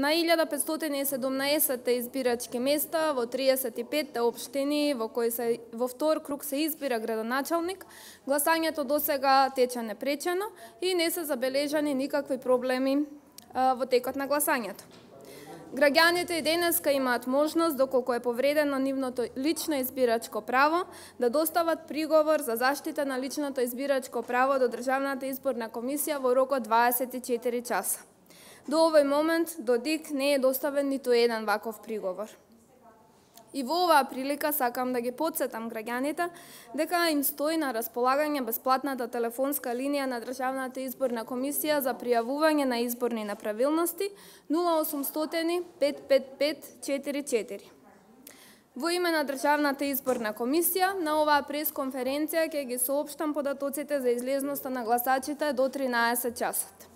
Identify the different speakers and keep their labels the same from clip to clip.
Speaker 1: На 1517 избирачки места во 35 општини во втор круг се избира градоначалник, гласањето досега тече непречено и не се забележани никакви проблеми во текот на гласањето. Граѓаните и денеска имаат можност, доколку е повредено нивното лично избирачко право, да достават приговор за заштита на личното избирачко право до Државната изборна комисија во рок од 24 часа. До овој момент, до ДИК не е доставен ниту еден ваков приговор. И во оваа прилика сакам да ги потсетам граѓаните дека им стои на располагање бесплатната телефонска линија на Државната изборна комисија за пријавување на изборни неправилности 0800 555 44. Во име на Државната изборна комисија, на оваа пресконференција ќе ги соопштам податоците за излезноста на гласачите до 13 часот.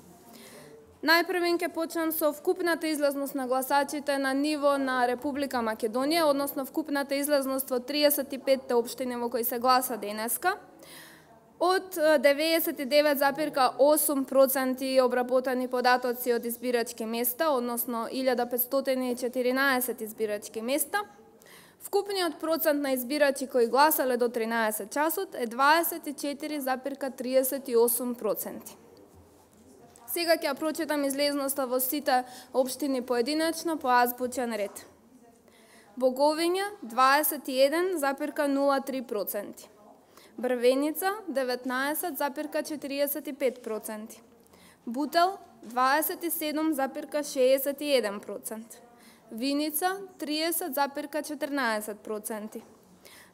Speaker 1: Најпрвен ќе почнам со вкупната излезност на гласачите на ниво на Република Македонија, односно вкупната излезност во 35 општини во кои се гласа денеска. Од 99,8% обработани податоци од избирачки места, односно 1514 избирачки места, вкупниот процент на избирачи кои гласале до 13 часот е 24,38%. Сега ќе прочитам излезноста во сите општини поединечно по азбучен ред. Боговиња 21,03%, Брвеница 19,45%, Бутел 27,61%, Виница 30,14%,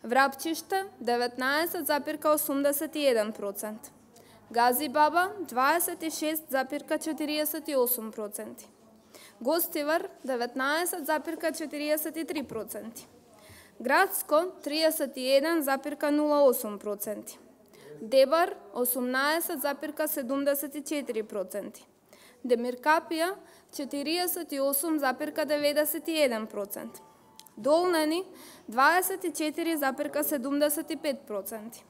Speaker 1: Врапчиште 19,81%, Газибаба 26,48%, Гостивар 19,43%, Градско 31,08%, Дебар 18,74%, Демиркапија 48,91%, Долнани 24,75%,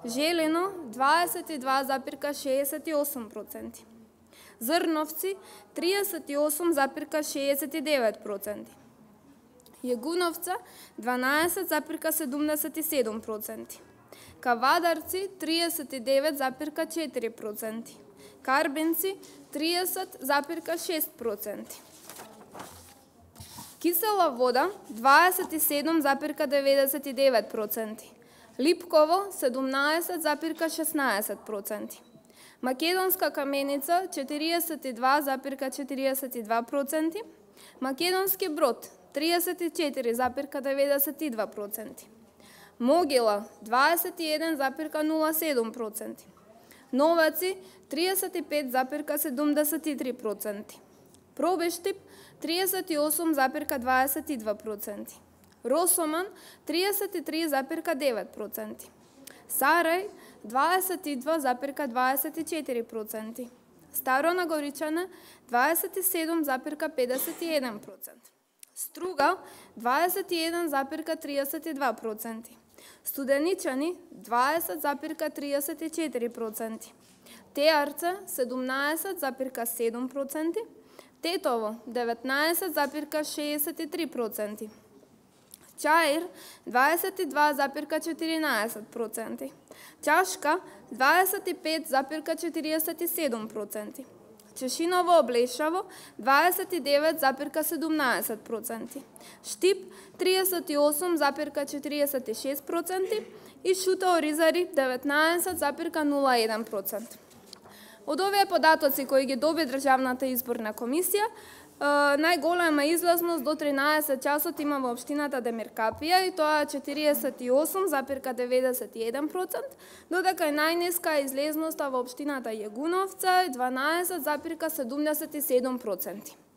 Speaker 1: Желено 22,68%, Зрновци 38,69%, Јегуновца 12,77%, Кавадарци 39,4%, Карбенци 30,6%, Кисела вода 27,99%, Липково 17,16%, Македонска каменица 42,42%, Македонски Брод 34,92%, Могила 21,07%, Новаци 35,73%, Пробештип 38,22%, Росоман 33,9%, Сарај 22,24%, Старо Нагоричане 27,51%, Струга 21,32%, Студеничани 20,34%, Теарце 17,7%, Тетово 19,63%, Чаир 22,14%, Чашка 25,47%, Чешиново Облешаво 29,17%, Штип 38,46% и Шута Оризари 19,01%. Од овие податоци кои ги доби Државната изборна комисија, најголема излазност до 13 часот има во општината Демиркапија и тоа е 48,91%, додека е најниска излезноста во општината Јегуновца 12,77%.